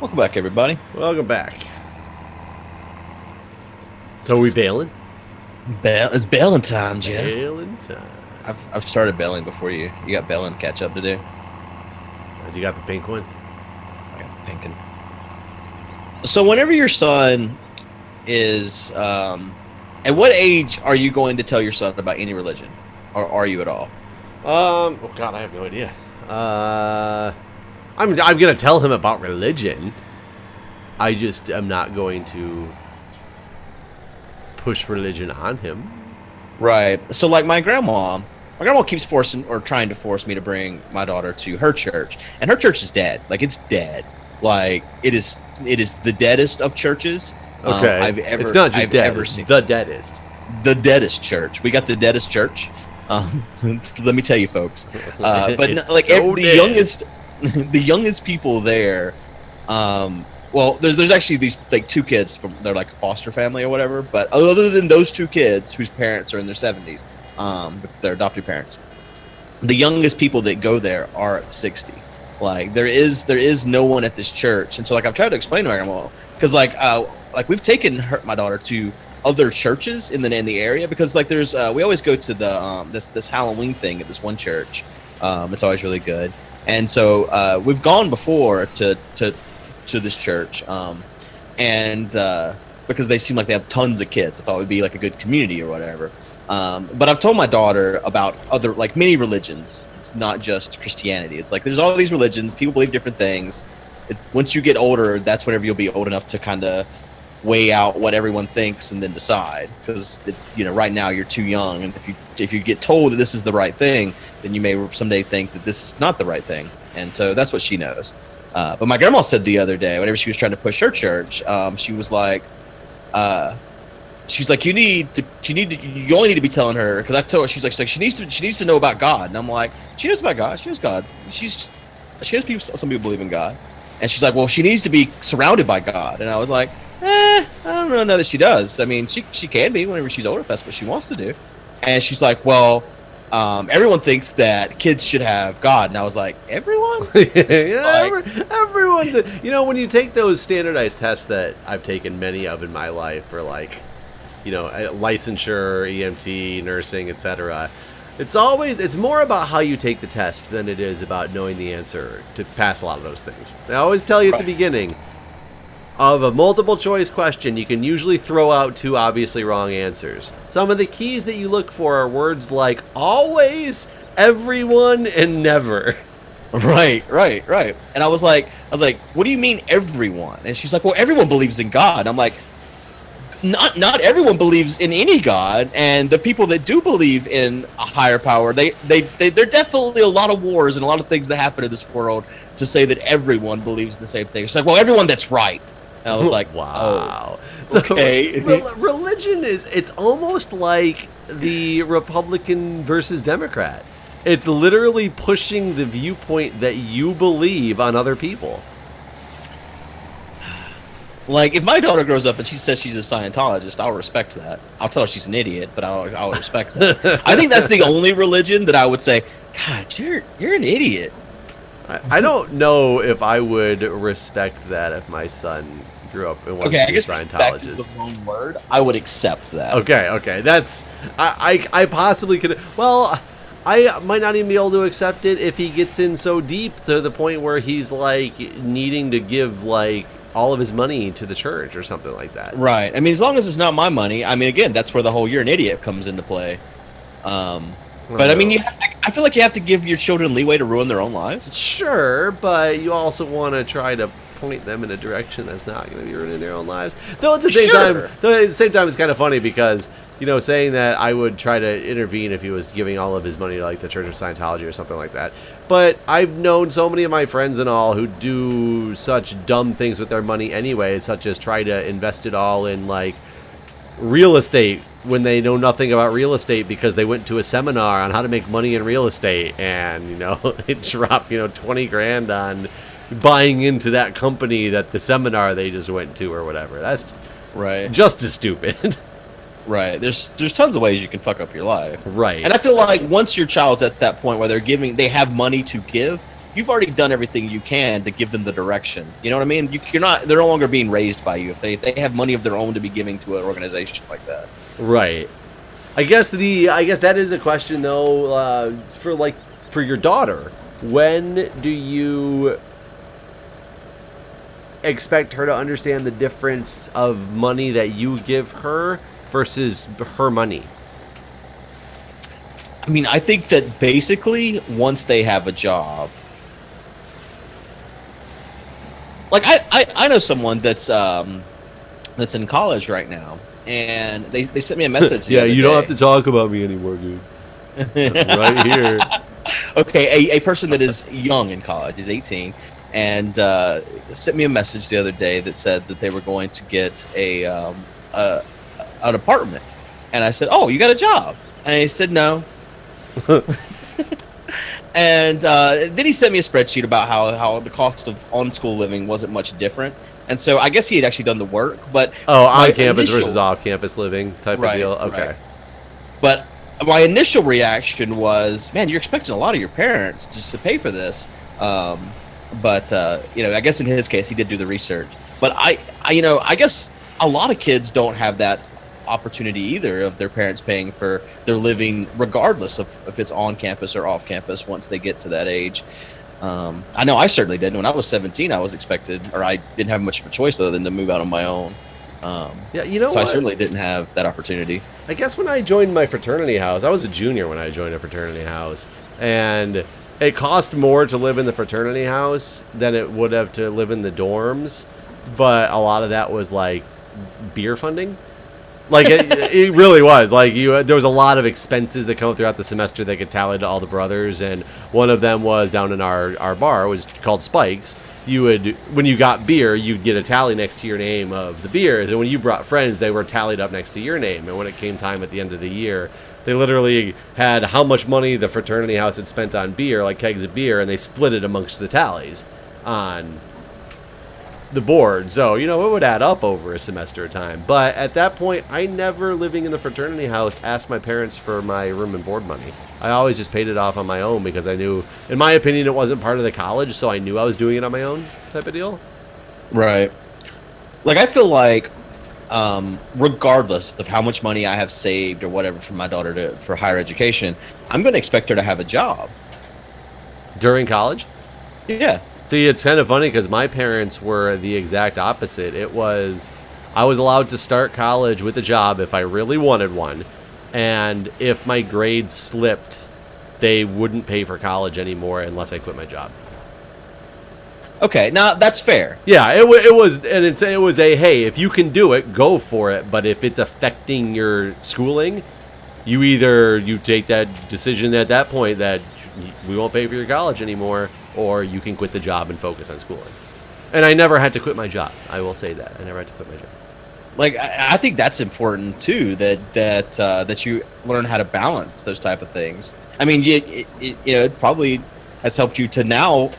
Welcome back, everybody. Welcome back. So we bailing? It's bailing time, Jeff. Bailing time. I've started bailing before you. You got bailing catch up to do. You got the pink one? I got the pink one. So whenever your son is, at what age are you going to tell your son about any religion, or are you at all? Oh God, I have no idea. I'm gonna tell him about religion. I just am not going to push religion on him. Right. So like my grandma keeps forcing or trying to force me to bring my daughter to her church, and her church is dead. Like it's dead. Like it is the deadest of churches. Okay. It's not just dead. Ever seen. The deadest. The deadest church. We got the deadest church. Let me tell you, folks. But like so the youngest, the youngest people there. Well, there's actually these like two kids from they're like a foster family or whatever. But other than those two kids whose parents are in their 70s, their adopted parents, the youngest people that go there are 60. Like there is no one at this church, and so like I've tried to explain to my grandma because like we've taken my daughter to other churches in the area because like there's we always go to the this Halloween thing at this one church. It's always really good, and so we've gone before to this church, and because they seem like they have tons of kids, I thought it would be like a good community or whatever. But I've told my daughter about other like many religions. It's not just Christianity. It's like there's all these religions. People believe different things. Once you get older, that's whenever you'll be old enough to kind of weigh out what everyone thinks and then decide. Because right now you're too young, and if you get told that this is the right thing, then you may someday think that this is not the right thing. And so that's what she knows. But my grandma said the other day, whenever she was trying to push her church, she was like, she's like, you only need to be telling her, because I told her, she's like she needs to know about God, and I'm like, she knows about God, she knows God, she knows people, some people believe in God, and she's like, well, she needs to be surrounded by God, and I was like, I don't know that she does. I mean, she can be whenever she's older if that's what she wants to do, and she's like, well, everyone thinks that kids should have God, and I was like, everyone? Yeah, like, everyone's when you take those standardized tests that I've taken many of in my life for like licensure, EMT, nursing, etc. It's more about how you take the test than it is about knowing the answer to pass a lot of those things. I always tell you at the beginning of a multiple choice question, you can usually throw out two obviously wrong answers. Some of the keys that you look for are words like always, everyone, and never. Right. And I was like, what do you mean everyone? And she's like, well, everyone believes in God. I'm like, not everyone believes in any God, and the people that do believe in a higher power, there are definitely a lot of wars and a lot of things that happen in this world to say that everyone believes the same thing. It's like, well, everyone that's right. And I was like, wow. Oh, okay. So, religion it's almost like the Republican versus Democrat. It's literally pushing the viewpoint that you believe on other people. Like, if my daughter grows up and she says she's a Scientologist, I'll respect that. I'll tell her she's an idiot, but I'll respect that. I think that's the only religion that I would say, God, you're an idiot. I don't know if I would respect that if my son grew up and wanted to be a Scientologist. Is the wrong word. I would accept that. Okay. That's I possibly could. Well, I might not even be able to accept it if he gets in so deep to the point where he's like needing to give like all of his money to the church or something like that. Right. I mean, as long as it's not my money. I mean, again, that's where the whole "you're an idiot" comes into play. But I mean, I feel like you have to give your children leeway to ruin their own lives. Sure, but you also want to try to point them in a direction that's not going to be ruining their own lives. Though at the same time, it's kind of funny because saying that I would try to intervene if he was giving all of his money to like the Church of Scientology or something like that. But I've known so many of my friends and all who do such dumb things with their money anyway, such as try to invest it all in like real estate when they know nothing about real estate because they went to a seminar on how to make money in real estate and it dropped 20 grand on buying into that company that the seminar they just went to or whatever. That's right. Just as stupid. Right. There's tons of ways you can fuck up your life. Right. And I feel like once your child's at that point where they have money to give, you've already done everything you can to give them the direction. You know what I mean? You're not. They're no longer being raised by you. If they have money of their own to be giving to an organization like that. Right. I guess that is a question though. For your daughter, when do you expect her to understand the difference of money that you give her versus her money? I mean, I think that basically once they have a job, like I know someone that's in college right now, and they sent me a message. Yeah, you don't have to talk about me anymore, dude. Right here. Okay, a person that is young in college, is 18, and sent me a message the other day that said that they were going to get an apartment, and I said, "Oh, you got a job?" And he said, "No." And then he sent me a spreadsheet about how the cost of on-school living wasn't much different, and so I guess he had actually done the work. But on campus versus off-campus living type of deal. Okay, right. But my initial reaction was, man, you're expecting a lot of your parents just to pay for this. But I guess in his case, he did do the research. But I guess a lot of kids don't have that opportunity either of their parents paying for their living, regardless of if it's on campus or off campus. Once they get to that age, I know I certainly didn't. When I was 17, I was expected, or I didn't have much of a choice other than to move out on my own. So I certainly didn't have that opportunity. I guess when I joined my fraternity house, I was a junior when I joined a fraternity house, and it cost more to live in the fraternity house than it would have to live in the dorms, but a lot of that was like beer funding. Like it really was. Like there was a lot of expenses that come up throughout the semester that get tallied to all the brothers, and one of them was down in our bar, was called Spikes. When you got beer, you'd get a tally next to your name of the beers, and when you brought friends, they were tallied up next to your name. And when it came time at the end of the year, they literally had how much money the fraternity house had spent on beer, like kegs of beer, and they split it amongst the tallies on the board. So, it would add up over a semester of time. But at that point, I never, living in the fraternity house, asked my parents for my room and board money. I always just paid it off on my own because I knew, in my opinion, it wasn't part of the college, so I knew I was doing it on my own type of deal. Right. Like, I feel like, regardless of how much money I have saved or whatever for my daughter for higher education, I'm going to expect her to have a job. During college? Yeah. See, it's kind of funny because my parents were the exact opposite. I was allowed to start college with a job if I really wanted one, and if my grades slipped, they wouldn't pay for college anymore unless I quit my job. Okay, now that's fair. Yeah, it was a hey, if you can do it, go for it. But if it's affecting your schooling, you take that decision at that point that we won't pay for your college anymore, or you can quit the job and focus on schooling. And I never had to quit my job. I will say that I never had to quit my job. Like, I think that's important too. That you learn how to balance those type of things. I mean, it probably has helped you to now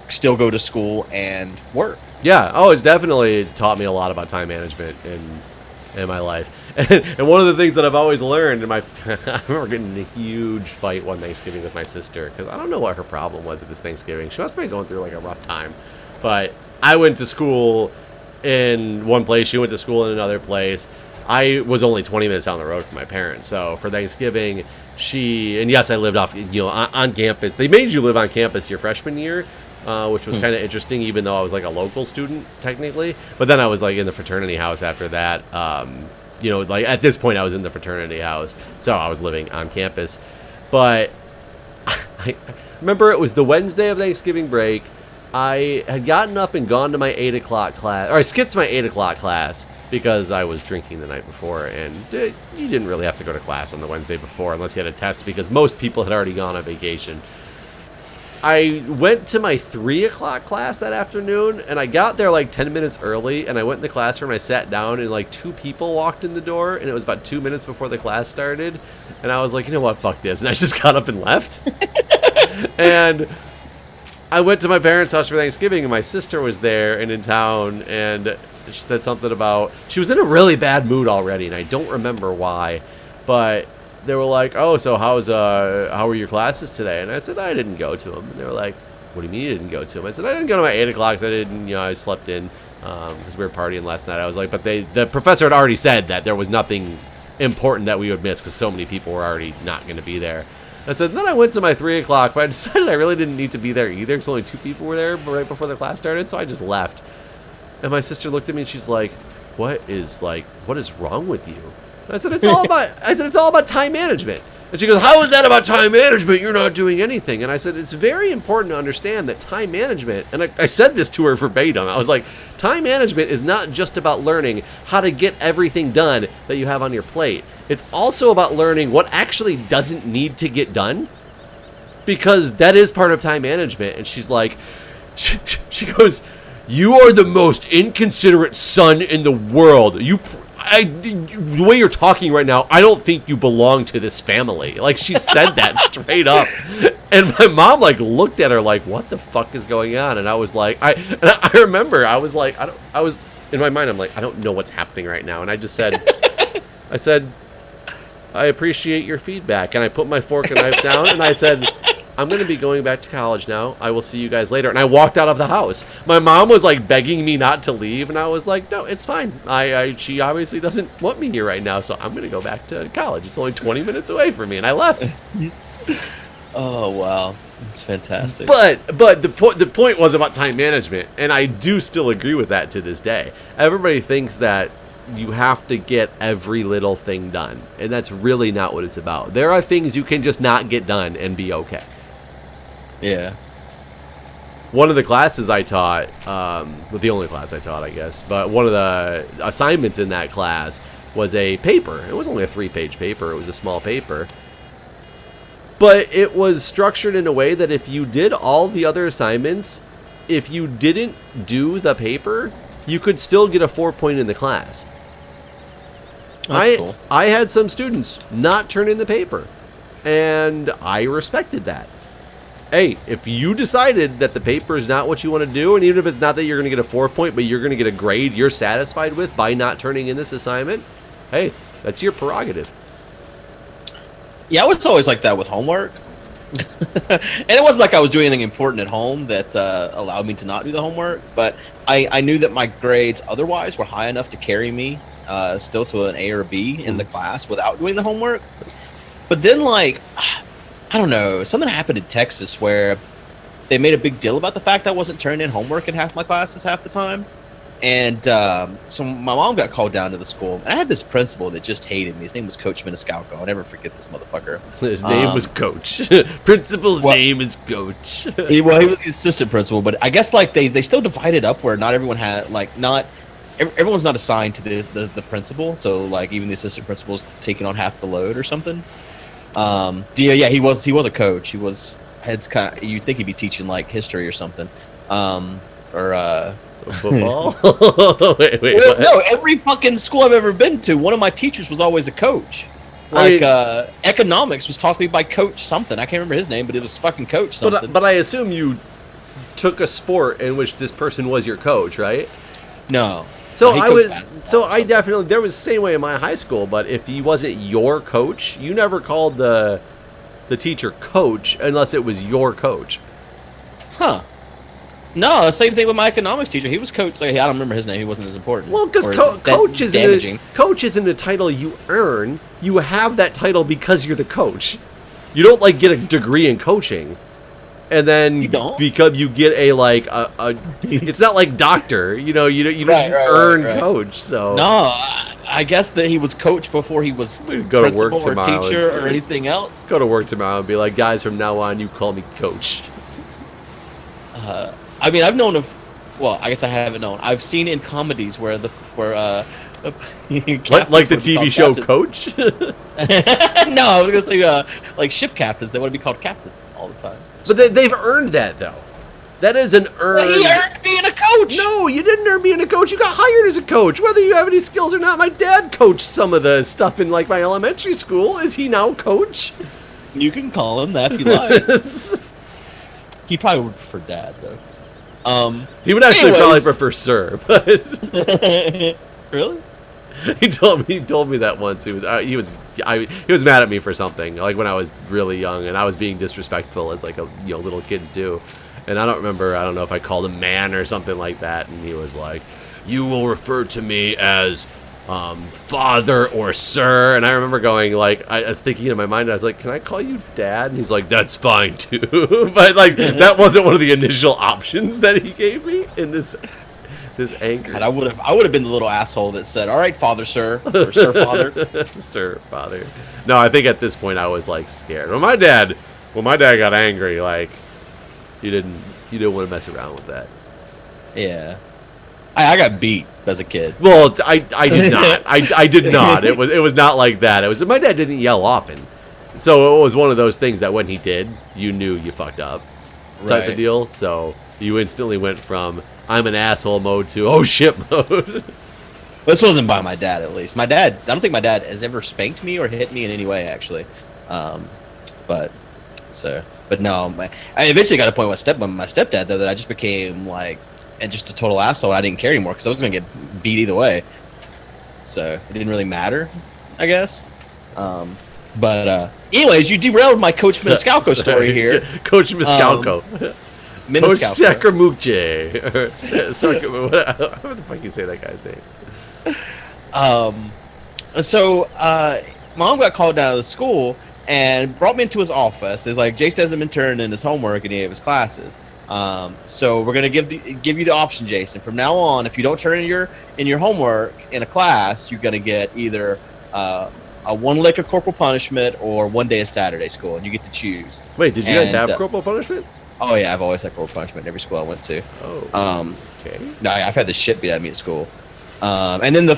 still go to school and work. Yeah. Oh, it's definitely taught me a lot about time management in my life. And one of the things that I've always learned, I remember getting in a huge fight one Thanksgiving with my sister because I don't know what her problem was at this Thanksgiving. She must have been going through like a rough time. But I went to school in one place, she went to school in another place. I was only 20 minutes down the road from my parents. So for Thanksgiving, and yes, I lived off, on campus. They made you live on campus your freshman year, which was kind of interesting, even though I was like a local student technically. But then I was like in the fraternity house after that. Like at this point I was in the fraternity house, so I was living on campus. But I remember it was the Wednesday of Thanksgiving break. I had gotten up and gone to my 8 o'clock class, or I skipped my 8 o'clock class because I was drinking the night before, and you didn't really have to go to class on the Wednesday before unless you had a test because most people had already gone on vacation. I went to my 3 o'clock class that afternoon, and I got there like 10 minutes early, and I went in the classroom, I sat down, and like 2 people walked in the door, and it was about 2 minutes before the class started, and I was like, you know what, fuck this, and I just got up and left. And I went to my parents' house for Thanksgiving, and my sister was there and in town, and she said something about, she was in a really bad mood already, and I don't remember why, but they were like, oh, so how were your classes today? And I said, I didn't go to them. And they were like, what do you mean you didn't go to them? I said, I didn't go to my 8 o'clock. I didn't, I slept in because we were partying last night. I was like, but the professor had already said that there was nothing important that we would miss because so many people were already not going to be there. I said, then I went to my 3 o'clock, but I decided I really didn't need to be there either because only 2 people were there right before the class started, so I just left. And my sister looked at me and she's like, what is wrong with you? And I said, it's all about time management. And she goes, how is that about time management? You're not doing anything. And I said, it's very important to understand that time management, and I said this to her verbatim, I was like, time management is not just about learning how to get everything done that you have on your plate. It's also about learning what actually doesn't need to get done, because that is part of time management. And she's like, she goes, you are the most inconsiderate son in the world. The way you're talking right now, I don't think you belong to this family. Like, she said that straight up. And my mom, like, looked at her like, what the fuck is going on? And I was like, I remember, I was like, I was, in my mind, I'm like, I don't know what's happening right now. And I just said, I said, I appreciate your feedback. And I put my fork and knife down, and I said, I'm going to be going back to college now. I will see you guys later. And I walked out of the house. My mom was like begging me not to leave. And I was like, no, it's fine. She obviously doesn't want me here right now. So I'm going to go back to college. It's only 20 minutes away from me. And I left. Oh, wow. That's fantastic. But the point was about time management. And I do still agree with that to this day. Everybody thinks that you have to get every little thing done. And that's really not what it's about. There are things you can just not get done and be okay. Yeah. One of the classes I taught, well, the only class I taught, I guess, but one of the assignments in that class was a paper. It was only a 3-page paper. It was a small paper. But it was structured in a way that if you did all the other assignments, if you didn't do the paper, you could still get a 4-point in the class. That's cool. I had some students not turn in the paper, and I respected that. Hey, if you decided that the paper is not what you want to do, and even if it's not that you're going to get a 4-point, but you're going to get a grade you're satisfied with by not turning in this assignment, hey, that's your prerogative. Yeah, I was always like that with homework. And it wasn't like I was doing anything important at home that allowed me to not do the homework, but I knew that my grades otherwise were high enough to carry me still to an A or B in the class without doing the homework. But then, like, I don't know, something happened in Texas where they made a big deal about the fact I wasn't turning in homework in half my classes half the time. And so my mom got called down to the school. And I had this principal that just hated me. His name was Coach Miniscalco. I'll never forget this motherfucker. His name was Coach. Principal's name is Coach. He was the assistant principal. But I guess, like, they still divided up where not everyone had, like, everyone's not assigned to the principal. So, like, even the assistant principal's taking on half the load or something. Yeah, he was a coach. He was you'd think he'd be teaching like history or something, or football. wait, well, no, every fucking school I've ever been to, one of my teachers was always a coach. Like economics was taught to me by Coach something. I can't remember his name, but it was fucking Coach something. But I assume you took a sport in which this person was your coach, right? No. So I definitely, there was the same way in my high school, but if he wasn't your coach, you never called the teacher coach unless it was your coach. Huh. No, same thing with my economics teacher. He was coach. Like, I don't remember his name. He wasn't as important. Well, because coach isn't a title you earn. You have that title because you're the coach. You don't, like, get a degree in coaching. And then you get a it's not like doctor, you don't earn coach. So no, I guess that he was coach before he was go to work tomorrow, or teacher or anything else. Go to work tomorrow and be like, guys, from now on you call me coach. I mean, I've known well, I guess I haven't known. I've seen in comedies where the TV show Captain. Coach. No, I was gonna say like ship captains. They want to be called captain all the time. But they've earned that, though. That is an earned... Well, he earned being a coach! No, you didn't earn being a coach. You got hired as a coach. Whether you have any skills or not, my dad coached some of the stuff in, like, my elementary school. Is he now coach? You can call him that if you like. He probably would prefer dad, though. He would actually probably prefer sir, but... Really? He told me that once. He was mad at me for something, like when I was really young and I was being disrespectful as like little kids do. And I don't know if I called him man or something like that, and he was like, "You will refer to me as father or sir." And I remember going, like, I was thinking in my mind, I was like, "Can I call you dad?" And he's like, "That's fine too." But like, that wasn't one of the initial options that he gave me in this anger. And I would have been the little asshole that said, "All right, father, sir," or "Sir, father." Sir, father. No, I think at this point I was like scared. When my dad got angry, like, you didn't want to mess around with that. Yeah. I got beat as a kid. Well, I did not. I did not. It was not like that. It was, my dad didn't yell often, so it was one of those things that when he did, you knew you fucked up, type of deal. So you instantly went from I'm an asshole mode to oh shit mode. This wasn't by my dad, at least. I don't think my dad has ever spanked me or hit me in any way, actually. But no, I eventually got a point with my stepdad, though, that I just became like, and just a total asshole. I didn't care anymore because I was going to get beat either way. So it didn't really matter, I guess. Anyways, you derailed my Coach Maniscalco story here. Coach Maniscalco. Coach Sacramukje. How the fuck you say that guy's name? Mom got called down to the school and brought me into his office. It's like, Jason hasn't been turning in his homework in any of his classes. So we're gonna give you the option, Jason. From now on, if you don't turn in your homework in a class, you're gonna get either a 1 lick of corporal punishment or 1 day of Saturday school, and you get to choose. Wait, did you guys have corporal punishment? Oh yeah, I've always had corporal punishment in every school I went to. Oh. Okay. No, I've had the shit beat out of me at school. And then the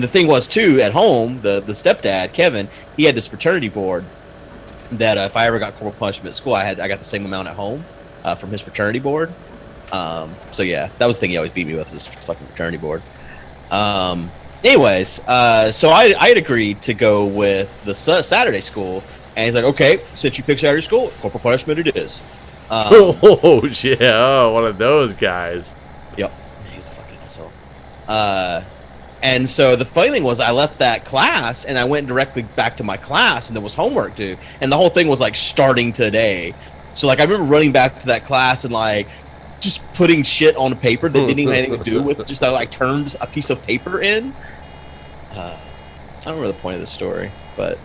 thing was too, at home, the stepdad Kevin, he had this fraternity board that if I ever got corporal punishment at school, I got the same amount at home from his fraternity board. So yeah, that was the thing he always beat me with, was this fucking fraternity board. Anyways, so I had agreed to go with the Saturday school, and he's like, "Okay, since you picked Saturday school, corporal punishment it is." Oh yeah, one of those guys. Yep, he's a fucking asshole. And so the funny thing was, I left that class and I went directly back to my class, and there was homework due, and the whole thing was like starting today. So like I remember running back to that class and like just putting shit on paper that didn't even have anything to do with, just like turned a piece of paper in. I don't remember the point of the story, but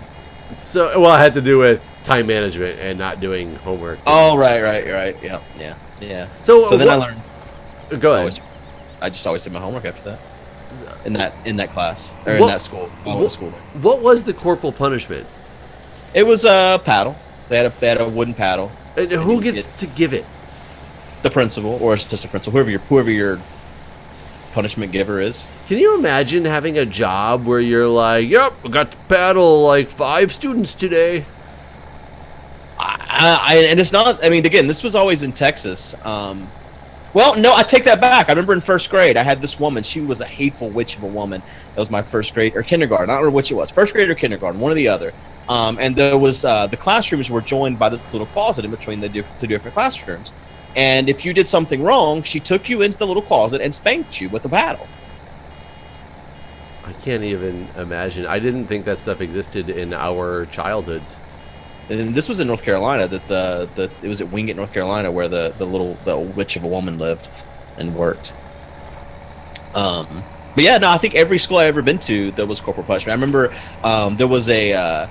so well, it had to do with time management and not doing homework. Oh right, yeah. So then I learned. Go ahead. I just always did my homework after that. In that class or in that school. What was the corporal punishment? It was a paddle. They had a wooden paddle. And who gets to give it? The principal, or it's just a principal, whoever your punishment giver is. Can you imagine having a job where you're like, "Yep, we got to paddle like 5 students today"? And it's not. I mean, again, this was always in Texas. Well, no, I take that back. I remember in first grade, I had this woman. She was a hateful witch of a woman. That was my first grade or kindergarten. I don't remember which it was. First grade or kindergarten, one or the other. And there was the classrooms were joined by this little closet in between the two different classrooms. And if you did something wrong, she took you into the little closet and spanked you with a paddle. I can't even imagine. I didn't think that stuff existed in our childhoods. And this was in North Carolina. It was at Wingate, North Carolina, where the witch of a woman lived and worked. But yeah, no, I think every school I ever been to there was corporal punishment. I remember there was a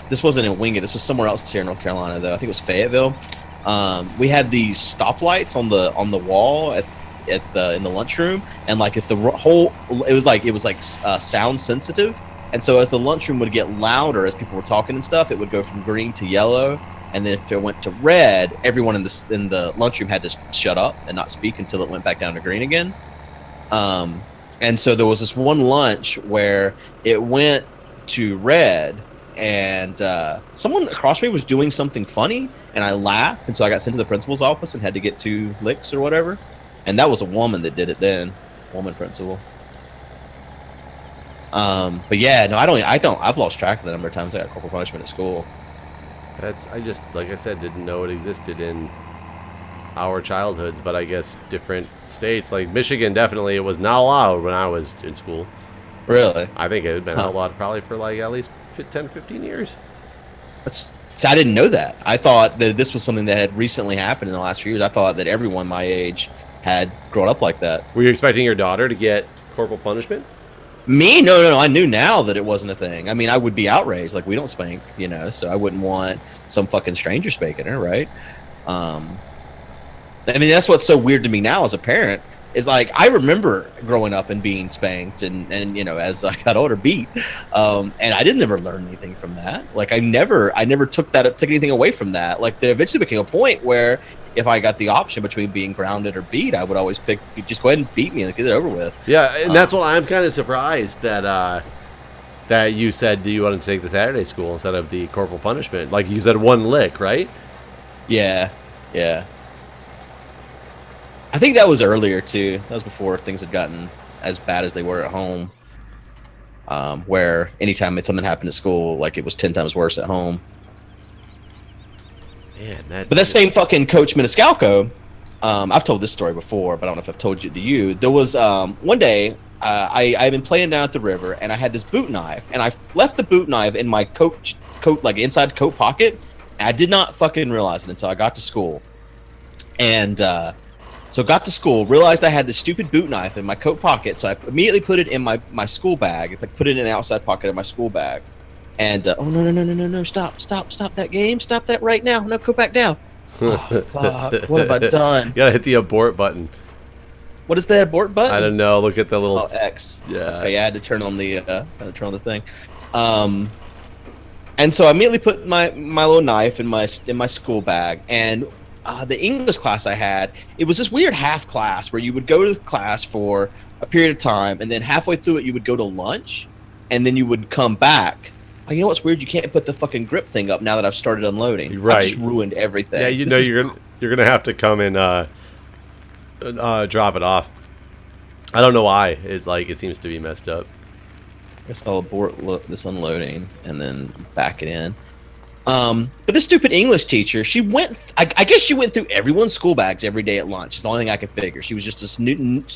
this wasn't in Wingate. This was somewhere else here in North Carolina, though. I think it was Fayetteville. We had these stoplights on the wall in the lunchroom, and like if the whole it was like sound sensitive. And so as the lunchroom would get louder as people were talking and stuff, it would go from green to yellow. And then if it went to red, everyone in the lunchroom had to shut up and not speak until it went back down to green again. And so there was this one lunch where it went to red, and someone across me was doing something funny, and I laughed. And so I got sent to the principal's office and had to get 2 licks or whatever. And that was a woman that did it then, woman principal. But yeah, no, I've lost track of the number of times I got corporal punishment at school. I just, like I said, didn't know it existed in our childhoods, but I guess different states, like Michigan, definitely it was not allowed when I was in school. Really? I think it had been outlawed probably for like at least 10, 15 years. That's So I didn't know that. I thought that this was something that had recently happened in the last few years. I thought that everyone my age had grown up like that. Were you expecting your daughter to get corporal punishment? Me? No, no, no. I knew now that it wasn't a thing. I mean, I would be outraged. Like, we don't spank, you know, so I wouldn't want some fucking stranger spanking her, right? I mean, that's what's so weird to me now as a parent is, like, I remember growing up and being spanked and you know, as I got older, beat. And I didn't ever learn anything from that. Like, I never took anything away from that. Like, there eventually became a point where if I got the option between being grounded or beat, I would always pick, just go ahead and beat me and get it over with. Yeah, and that's why I'm kind of surprised that that you said you wanted to take the Saturday school instead of the corporal punishment. Like you said, one lick, right? Yeah, yeah. I think that was earlier too. That was before things had gotten as bad as they were at home. Where anytime something happened at school, like, it was 10 times worse at home. Man, but that same fucking Coach Maniscalco, I've told this story before, but I don't know if I've told it to you. There was one day I'd been playing down at the river, and I had this boot knife, and I left the boot knife in my coat like inside coat pocket. And I did not fucking realize it until I got to school, and so got to school, realized I had this stupid boot knife in my coat pocket, so I immediately put it in my school bag, like put it in the outside pocket of my school bag. And oh no! Stop that game! Stop that right now! No, go back down! Oh, fuck! What have I done? You gotta hit the abort button. What is the abort button? I don't know. Look at the little X. Yeah. Okay, I had to turn on the thing. And so I immediately put my little knife in my school bag, and the English class I had, it was this weird half class where you would go to the class for a period of time, and then halfway through it you would go to lunch, and then you would come back. Oh, you know what's weird? You can't put the fucking grip thing up now that I've started unloading. Right. I just ruined everything. Yeah, you know you're gonna have to come and drop it off. I don't know why. It's like it seems to be messed up. I guess I'll abort this unloading and then back it in. But this stupid English teacher, she went. I guess she went through everyone's school bags every day at lunch. It's the only thing I could figure. She was just this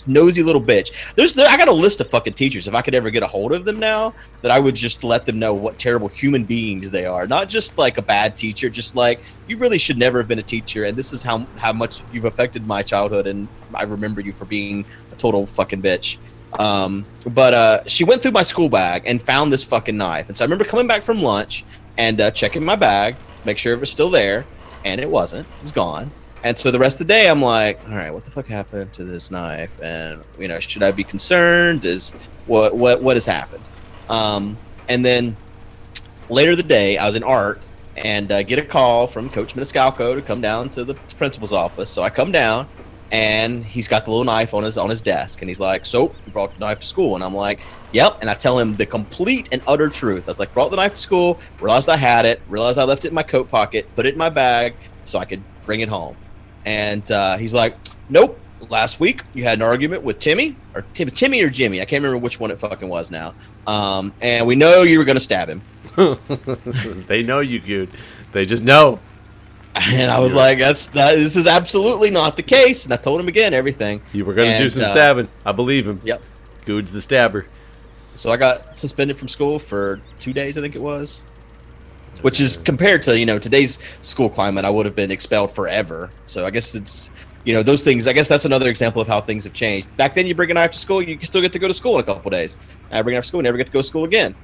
nosy little bitch. I got a list of fucking teachers. If I could ever get a hold of them now, that I would just let them know what terrible human beings they are. Not just like a bad teacher, just like, you really should never have been a teacher, and this is how much you've affected my childhood, and I remember you for being a total fucking bitch. But she went through my school bag and found this fucking knife. And so I remember coming back from lunch and checking my bag, make sure it was still there, and it wasn't. It was gone. And so the rest of the day, I'm like, all right, what the fuck happened to this knife? And, you know, should I be concerned? What has happened? And then later the day, I was in art and get a call from Coach Maniscalco to come down to the principal's office. So I come down, and he's got the little knife on his desk, and he's like, so you brought the knife to school? And I'm like, yep. And I tell him the complete and utter truth. I was like, brought the knife to school, realized I had it, realized I left it in my coat pocket, put it in my bag so I could bring it home. And he's like, nope, last week you had an argument with Timmy or Jimmy. I can't remember which one it fucking was now. And we know you were going to stab him. They know you, Guude. They just know. And I was like, this is absolutely not the case. And I told him again everything. You were going to do some stabbing. I believe him. Yep. Guude's the stabber. So I got suspended from school for 2 days, I think it was. Which is, compared to, you know, today's school climate, I would have been expelled forever. So I guess it's, you know, those things, I guess that's another example of how things have changed. Back then, you bring a knife to school, you still get to go to school in a couple days. I bring a knife to school, never get to go to school again.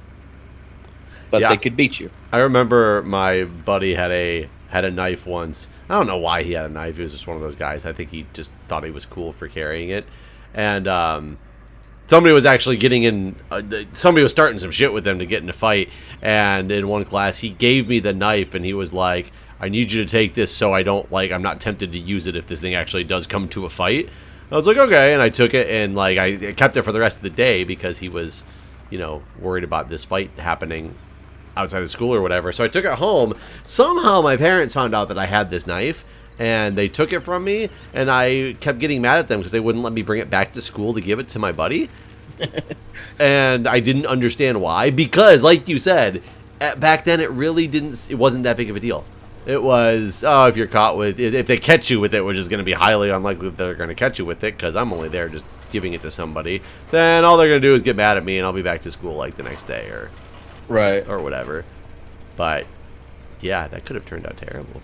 But yeah, they could beat you. I remember my buddy had a knife once. I don't know why he had a knife. He was just one of those guys. I think he just thought he was cool for carrying it. And somebody was actually getting in. Somebody was starting some shit with them to get in a fight. And in one class, he gave me the knife, and he was like, "I need you to take this so I'm not tempted to use it if this thing actually does come to a fight." I was like, okay, and I took it, and like I kept it for the rest of the day because he was, you know, worried about this fight happening outside of school or whatever. So I took it home. Somehow my parents found out that I had this knife, and they took it from me, and I kept getting mad at them because they wouldn't let me bring it back to school to give it to my buddy. And I didn't understand why, because like you said, back then it wasn't that big of a deal. It was, oh, if you're caught with it, if they catch you with it, which is going to be highly unlikely that they're going to catch you with it because I'm only there just giving it to somebody, then all they're going to do is get mad at me, and I'll be back to school like the next day or right, or whatever. But Yeah, that could have turned out terrible.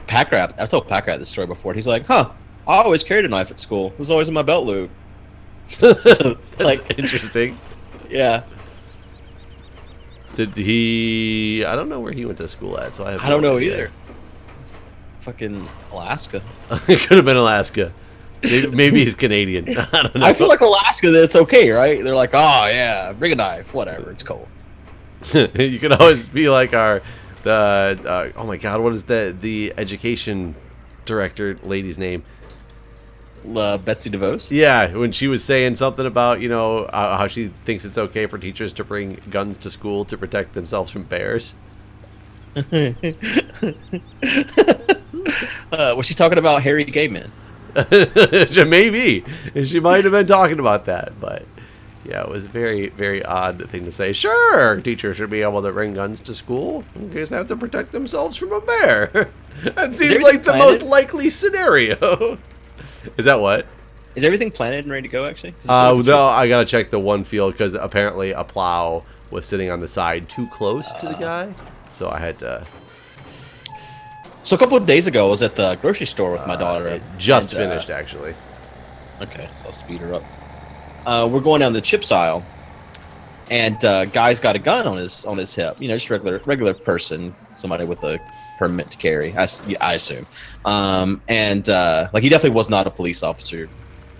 Packrat, I've told Packrat this story before. He's like, huh, I always carried a knife at school. It was always in my belt loop. So, That's like, interesting. yeah. Did he... I don't know where he went to school at, so I don't know either. Fucking Alaska. It could have been Alaska. Maybe he's Canadian. I don't know. I feel like Alaska, that's okay, right? They're like, oh, yeah, bring a knife, whatever, it's cold. You could always be like oh my god, what is the education director lady's name? Betsy DeVos? Yeah, when she was saying something about, you know, how she thinks it's okay for teachers to bring guns to school to protect themselves from bears. Was she talking about hairy gay men? Maybe. She might have been talking about that, but yeah, it was a very, very odd thing to say. Sure, teachers should be able to bring guns to school in case they have to protect themselves from a bear. That seems like the most likely scenario. Is that what? Is everything planted and ready to go, actually? No, I gotta check the one field because apparently a plow was sitting on the side too close to the guy, so I had to... So a couple of days ago, I was at the grocery store with my daughter. It just finished, actually. Okay, so I'll speed her up. We're going down the chips aisle, and guy's got a gun on his hip. You know, just regular person, somebody with a permit to carry. I assume. Like he definitely was not a police officer,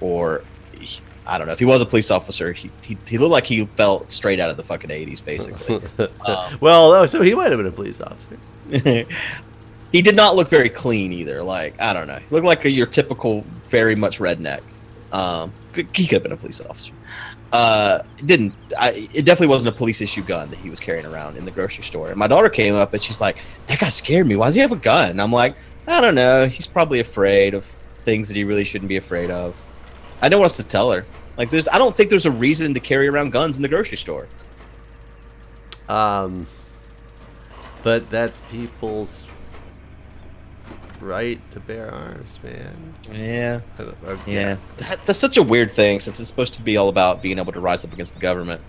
or I don't know if he was a police officer. He looked like he felt straight out of the fucking 80s, basically. Well, so he might have been a police officer. He did not look very clean either. Like, I don't know. He looked like your typical, very much redneck. He could have been a police officer. It definitely wasn't a police issue gun that he was carrying around in the grocery store. And my daughter came up and she's like, that guy scared me. Why does he have a gun? And I'm like, I don't know. He's probably afraid of things that he really shouldn't be afraid of. I know what else to tell her. Like, I don't think there's a reason to carry around guns in the grocery store. But that's people's right to bear arms, man. Yeah. Yeah. That's such a weird thing, since it's supposed to be all about being able to rise up against the government.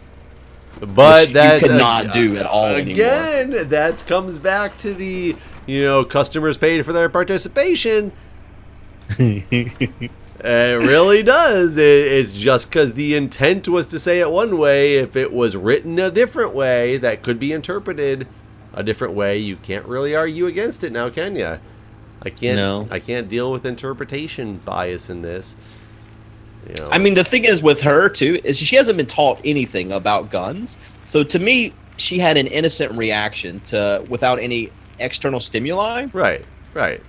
But that you cannot do at all again, anymore. That comes back to the, you know, customers paid for their participation. It really does. It's just because the intent was to say it one way. If it was written a different way, that could be interpreted a different way. You can't really argue against it now, can you? I can't deal with interpretation bias in this. You know, I mean, the thing is with her too is she hasn't been taught anything about guns. So to me, she had an innocent reaction to without any external stimuli. Right.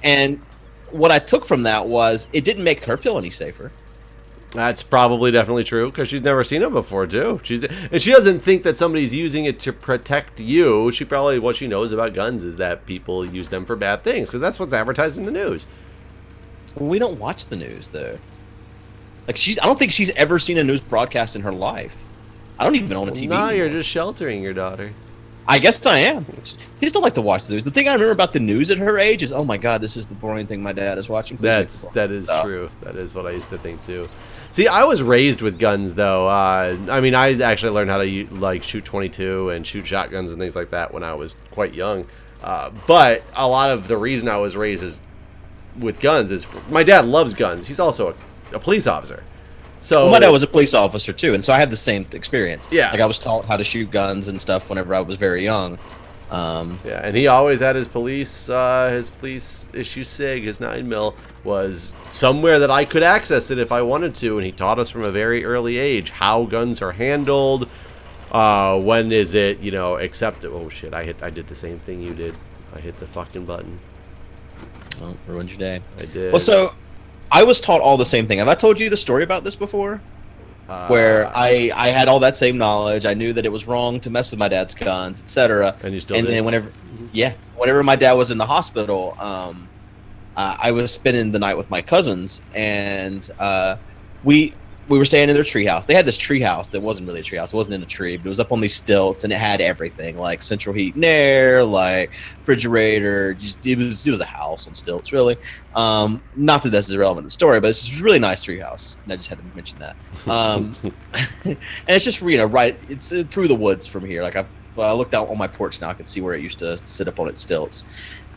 And what I took from that was it didn't make her feel any safer. That's probably definitely true because she's never seen them before too. And she doesn't think that somebody's using it to protect you. She probably, what she knows about guns is that people use them for bad things because that's what's advertised in the news. We don't watch the news though. Like I don't think she's ever seen a news broadcast in her life. I don't even own a TV. No, you're just sheltering your daughter. I guess I am. She just don't like to watch the news. The thing I remember about the news at her age is, oh my god, this is the boring thing my dad is watching. That is true. That is what I used to think too. See, I was raised with guns though. I mean, I actually learned how to like shoot .22 and shoot shotguns and things like that when I was quite young. But a lot of the reason I was raised with guns is my dad loves guns. He's also a police officer. So my dad was a police officer too, and so I had the same experience. Yeah, like I was taught how to shoot guns and stuff whenever I was very young. Yeah, and he always had his police issue SIG. His 9mm was somewhere that I could access it if I wanted to, and he taught us from a very early age how guns are handled. When is it, you know, acceptable? Oh shit! I did the same thing you did. I hit the fucking button. Oh, ruined your day. I did. Well, so I was taught all the same thing. Have I told you the story about this before? Where I had all that same knowledge. I knew that it was wrong to mess with my dad's guns, etc. And you still did? Then whenever my dad was in the hospital, I was spending the night with my cousins, and we were staying in their treehouse. They had this treehouse that wasn't really a treehouse. It wasn't in a tree, but it was up on these stilts, and it had everything like central heat and air, like refrigerator. It was a house on stilts, really. Not that that's irrelevant to the story, but it's a really nice treehouse. I just had to mention that. And it's just, you know, right. It's through the woods from here. Like Well, I looked out on my porch now. I can see where it used to sit up on its stilts.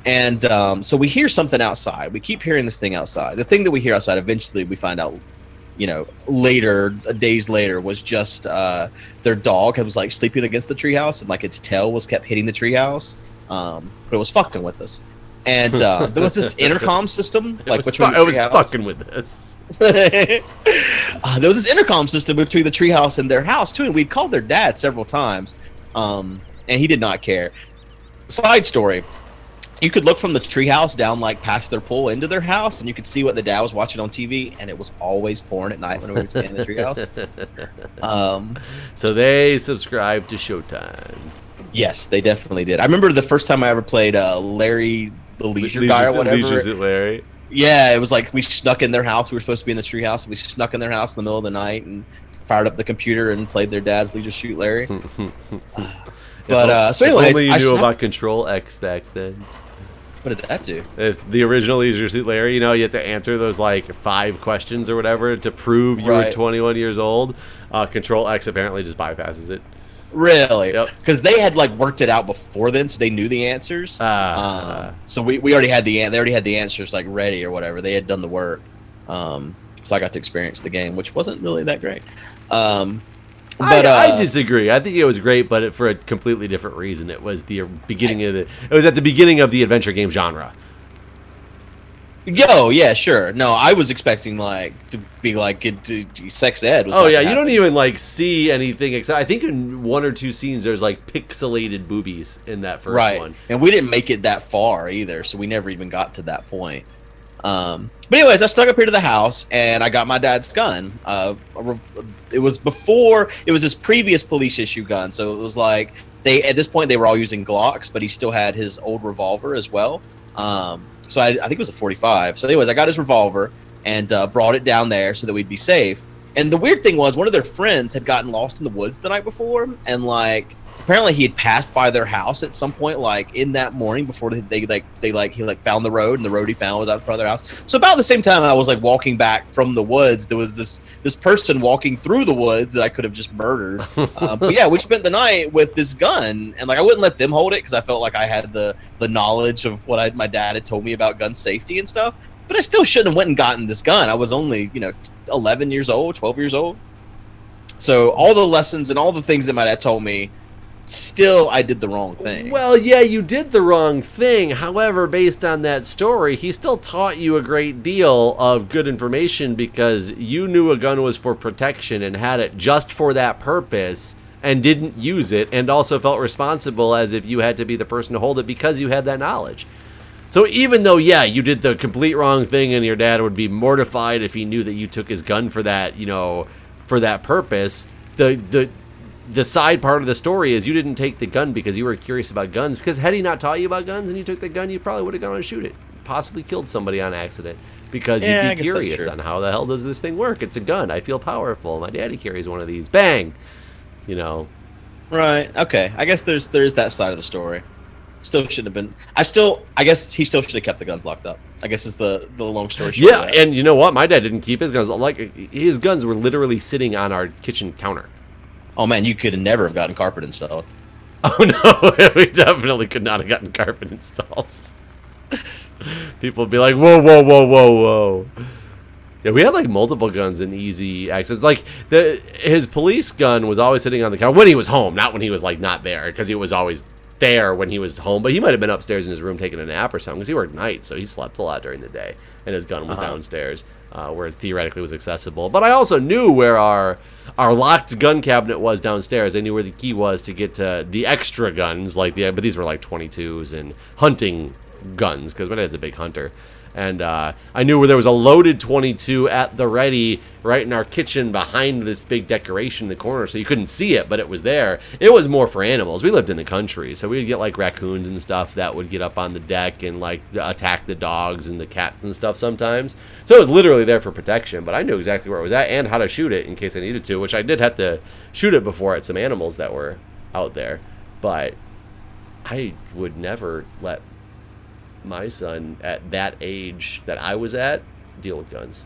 And so we hear something outside. We keep hearing this thing outside. The thing that we hear outside, eventually we find out, you know, later, days later, was just their dog was like sleeping against the treehouse, and like its tail was kept hitting the treehouse, but it was fucking with us. And there was this intercom system, like between the treehouse. It was fucking with us. There was this intercom system between the treehouse and their house too, and we'd called their dad several times, and he did not care. Side story. You could look from the treehouse down, like past their pool into their house, and you could see what the dad was watching on TV, and it was always porn at night when we were staying in the treehouse. So they subscribed to Showtime. Yes, they definitely did. I remember the first time I ever played Larry the Leisure Guy or whatever. Leisure Suit Larry. Yeah, it was like we snuck in their house. We were supposed to be in the treehouse, and we snuck in their house in the middle of the night and fired up the computer and played their dad's Leisure Suit Larry. But so anyways, if only you knew about Control X back then. What did that do? It's the original Leisure Suit Larry. You know, you have to answer those like 5 questions or whatever to prove you were 21 years old. Control X apparently just bypasses it. Really? Yep. Because they had like worked it out before then, so they knew the answers. So we already had they already had the answers like ready or whatever. They had done the work. So I got to experience the game, which wasn't really that great. But I disagree. I think it was great, but for a completely different reason. It was the beginning of it was at the beginning of the adventure game genre. Yeah, sure. No, I was expecting like to be like sex ed. Was oh yeah, you don't even like see anything except I think in 1 or 2 scenes there's like pixelated boobies in that first one. And we didn't make it that far either, so we never even got to that point. But anyways, I stuck up here to the house and I got my dad's gun. It was before it was his previous police issue gun, so it was like at this point they were all using Glocks, but he still had his old revolver as well. So I think it was a 45. So anyways, I got his revolver and brought it down there so that we'd be safe. And the weird thing was one of their friends had gotten lost in the woods the night before, and like apparently he had passed by their house at some point, like in that morning before he found the road, and the road he found was out in front of their house. So about the same time I was like walking back from the woods, there was this person walking through the woods that I could have just murdered. But yeah, we spent the night with this gun, and like I wouldn't let them hold it because I felt like I had the knowledge of what my dad had told me about gun safety and stuff. But I still shouldn't have went and gotten this gun. I was only 11 years old, 12 years old. So all the lessons and all the things that my dad told me, still I did the wrong thing. Well, yeah, you did the wrong thing. However, based on that story, he still taught you a great deal of good information because you knew a gun was for protection and had it just for that purpose and didn't use it, and also felt responsible as if you had to be the person to hold it because you had that knowledge. So even though, yeah, you did the complete wrong thing and your dad would be mortified if he knew that you took his gun for that, for that purpose, the side part of the story is you didn't take the gun because you were curious about guns. Because had he not taught you about guns and you took the gun, you probably would have gone and shoot it. Possibly killed somebody on accident. Because you'd be curious on how the hell does this thing work. It's a gun. I feel powerful. My daddy carries one of these. Bang! Right. Okay. I guess there's that side of the story. Still shouldn't have been. I guess he still should have kept the guns locked up. I guess is the long story short. Yeah, and you know what? My dad didn't keep his guns. Like his guns were literally sitting on our kitchen counter. Oh man, you could never have gotten carpet installed. Oh no, we definitely could not have gotten carpet installed. People would be like, whoa, whoa, whoa, whoa, whoa. Yeah, we had like multiple guns in easy access. Like his police gun was always sitting on the counter when he was home, not when he was like not there, because he was always there when he was home. But he might have been upstairs in his room taking a nap or something because he worked nights, so he slept a lot during the day, and his gun was downstairs where it theoretically was accessible. But I also knew where our locked gun cabinet was downstairs. I knew where the key was to get to the extra guns, but these were like 22s and hunting guns because my dad's a big hunter. And I knew where there was a loaded 22 at the ready right in our kitchen behind this big decoration in the corner, so you couldn't see it, but it was there. It was more for animals. We lived in the country, so we'd get like raccoons and stuff that would get up on the deck and like attack the dogs and the cats and stuff sometimes. So it was literally there for protection, but I knew exactly where it was at and how to shoot it in case I needed to, which I did have to shoot it before at some animals that were out there. But I would never let my son at that age that I was at deal with guns.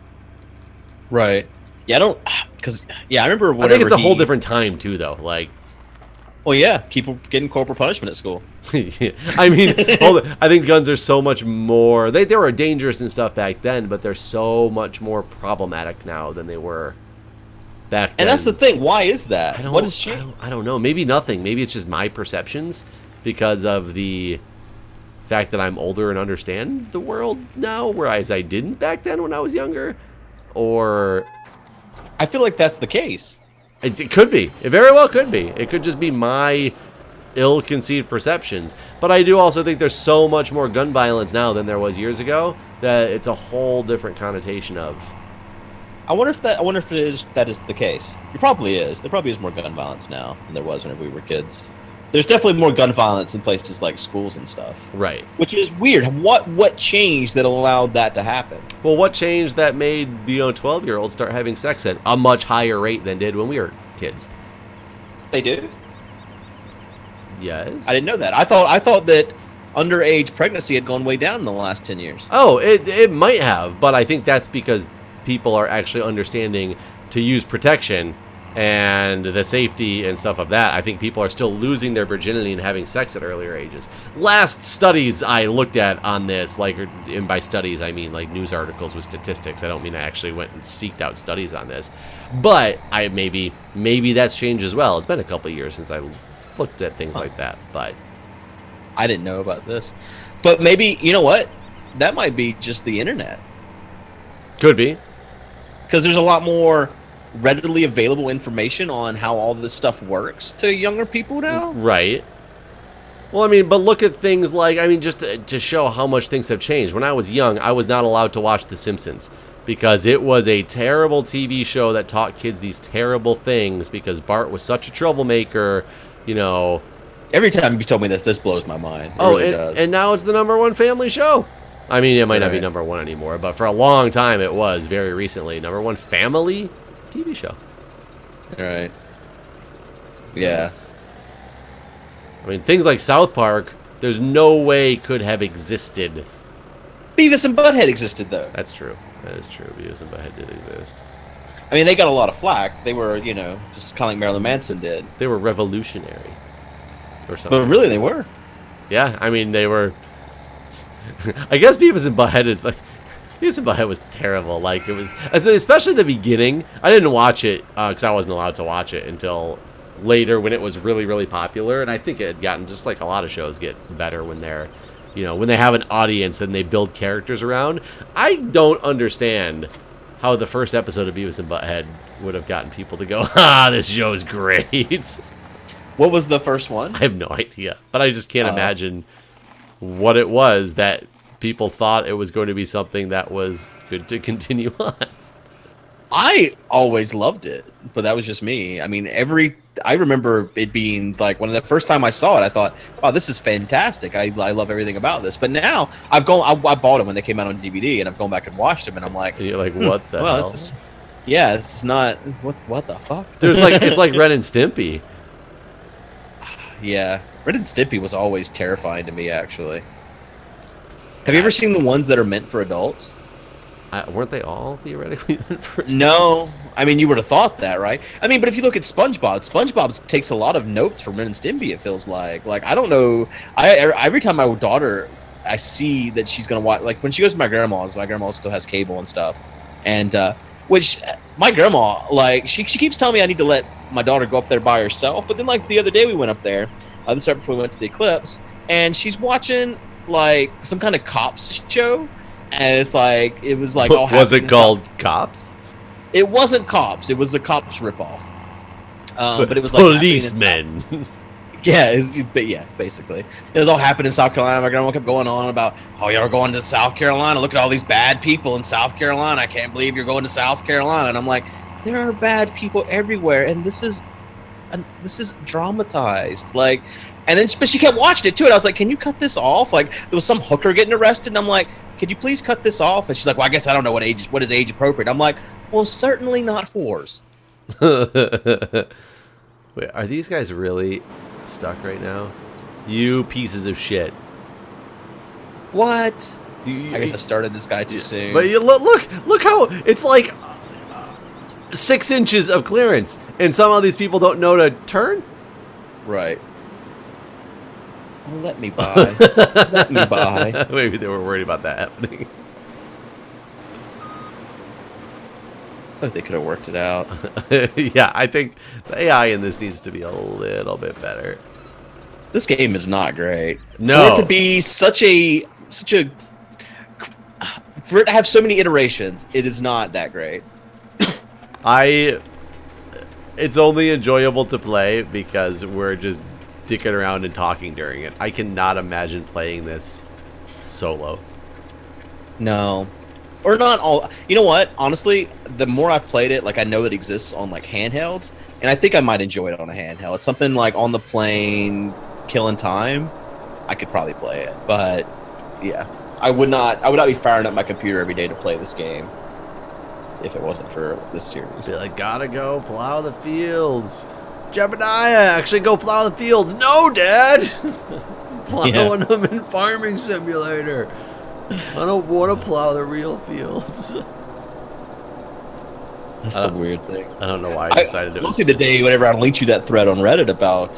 Right. Yeah, I don't, because, yeah, I remember I think it's a whole different time too, though. Like, Well, yeah, keep getting corporal punishment at school. Yeah. I mean, I think guns are so much more. They were dangerous and stuff back then, but they're so much more problematic now than they were back then. And that's the thing. Why is that? What has changed? I don't know. Maybe nothing. Maybe it's just my perceptions because of the fact that I'm older and understand the world now, whereas I didn't back then when I was younger. Or I feel like that's the case. It could be. It very well could be. It could just be my ill-conceived perceptions. But I do also think there's so much more gun violence now than there was years ago that it's a whole different connotation of. I wonder if that is the case. It probably is. There probably is more gun violence now than there was whenever we were kids. There's definitely more gun violence in places like schools and stuff. Right. Which is weird. What changed that allowed that to happen? Well, what changed that made 12-year-olds start having sex at a much higher rate than did when we were kids? They do? Yes. I didn't know that. I thought that underage pregnancy had gone way down in the last 10 years. Oh, it might have, but I think that's because people are actually understanding to use protection and the safety and stuff of that. I think people are still losing their virginity and having sex at earlier ages. Last studies I looked at on this, and by studies I mean like news articles with statistics. I don't mean I actually went and seeked out studies on this. But maybe that's changed as well. It's been a couple of years since I looked at things like that, but I didn't know about this. But maybe, you know what? That might be just the internet. Could be. Because there's a lot more readily available information on how all this stuff works to younger people now. Right. Well, I mean, but look at things like, just to show how much things have changed. When I was young, I was not allowed to watch The Simpsons because it was a terrible TV show that taught kids these terrible things because Bart was such a troublemaker, Every time you told me this blows my mind. It really does. And now it's the #1 family show. I mean, it might not be #1 anymore, but for a long time it was, very recently, #1 family TV show. Right. Yeah. I mean, things like South Park, there's no way could have existed. Beavis and Butthead existed, though. That's true. That is true. Beavis and Butthead did exist. I mean, they got a lot of flack. They were, just kind of like Marilyn Manson did. They were revolutionary. Or something. But really, they were. Yeah, I mean, they were. I guess Beavis and Butthead is like. Beavis and Butthead was terrible. Like, it was, especially the beginning. I didn't watch it because I wasn't allowed to watch it until later when it was really, really popular. And I think it had gotten, just like a lot of shows get better when they're, when they have an audience and they build characters around. I don't understand how the first episode of Beavis and Butthead would have gotten people to go, this show's great. What was the first one? I have no idea, but I just can't imagine what it was that people thought it was going to be something that was good to continue on. I always loved it, but that was just me. I mean, I remember it being like when the first time I saw it, I thought, "Wow, this is fantastic! I love everything about this." But now I bought them when they came out on DVD, and I've gone back and watched them, and I'm like, and you're like, "What the hell?" What the fuck? Dude, it's like Ren and Stimpy. Yeah, Ren and Stimpy was always terrifying to me, actually. Have you ever seen the ones that are meant for adults? Weren't they all theoretically meant for adults? No. I mean, you would have thought that, right? I mean, but if you look at SpongeBob takes a lot of notes from Ren and Stimpy, it feels like. Like, I don't know. Every time my daughter, I see that she's going to watch, like, when she goes to my grandma's still has cable and stuff. And, which, my grandma, like, she keeps telling me I need to let my daughter go up there by herself. But then, like, the other day we went up there, this right before we went to the eclipse, and she's watching like some kind of cops show, and it's like it was like all was it called Cops? It wasn't Cops. It was a Cops ripoff. But it was like policemen. Yeah, basically it was all happening in South Carolina. My grandma kept going on about, "Oh, you're going to South Carolina. Look at all these bad people in South Carolina. I can't believe you're going to South Carolina." And I'm like, there are bad people everywhere, and this is dramatized. Like. And then, but she kept watching it too, and I was like, "Can you cut this off?" Like, there was some hooker getting arrested, and I'm like, "Could you please cut this off?" And she's like, "Well, I guess I don't know what is age appropriate." I'm like, "Well, certainly not whores." Wait, are these guys really stuck right now? You pieces of shit. What? I guess I started this guy too soon. But look how it's like 6 inches of clearance, and somehow these people don't know to turn. Right. Well, let me buy. Let me buy. Maybe they were worried about that happening. I thought they could have worked it out. Yeah, I think the AI in this needs to be a little bit better. This game is not great. No. For it to be such a for it to have so many iterations, it is not that great. It's only enjoyable to play because we're just dicking around and talking during it. I cannot imagine playing this solo. No. Or not all. You know what? Honestly, the more I've played it, like I know it exists on like handhelds, and I think I might enjoy it on a handheld. It's something like on the plane, killing time. I could probably play it, but yeah, I would not be firing up my computer every day to play this game if it wasn't for this series. Be like, gotta go plow the fields. Jebediah, actually go plow the fields. No, Dad. Plowing them in Farming Simulator. I don't want to plow the real fields. That's the weird thing. I don't know why I decided it was. Mostly the day whenever I linked you that thread on Reddit about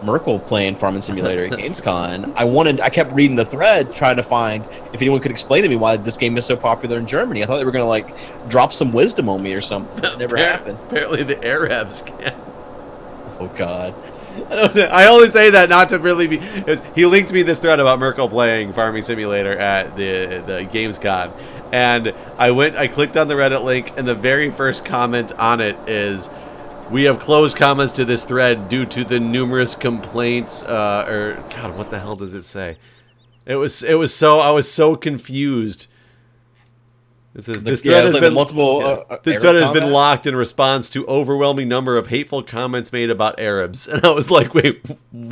Merkel playing Farming Simulator at Gamescom. I kept reading the thread trying to find if anyone could explain to me why this game is so popular in Germany. I thought they were going to like drop some wisdom on me or something. It never happened. Apparently the Arabs can. Oh God. I only say that not to really be. He linked me this thread about Merkel playing Farming Simulator at the Gamescom, and I clicked on the Reddit link, and the very first comment on it is, "We have closed comments to this thread due to the numerous complaints." Or God, what the hell does it say? I was so confused. It says, this thread has been multiple. This thread has been locked in response to overwhelming number of hateful comments made about Arabs, and I was like, "Wait,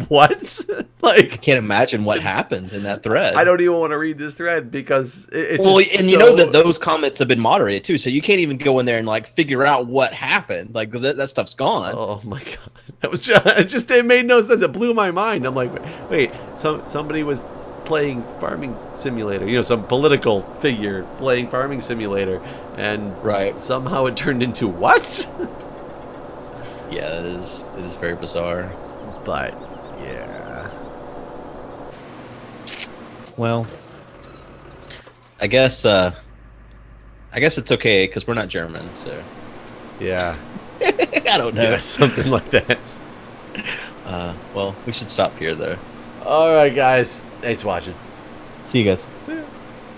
what?" Like, I can't imagine what happened in that thread. I don't even want to read this thread because it's well, and you know that those comments have been moderated too, so you can't even go in there and like figure out what happened, like because that stuff's gone. Oh my God, that was it made no sense. It blew my mind. I'm like, wait, somebody was playing Farming Simulator, you know, some political figure playing Farming Simulator, and somehow it turned into what? Yeah, it is very bizarre. But yeah, well, I guess it's okay because we're not German, so yeah. I don't know. Yeah, something like that. Well, we should stop here though. All right, guys. Thanks for watching. See you guys. See ya.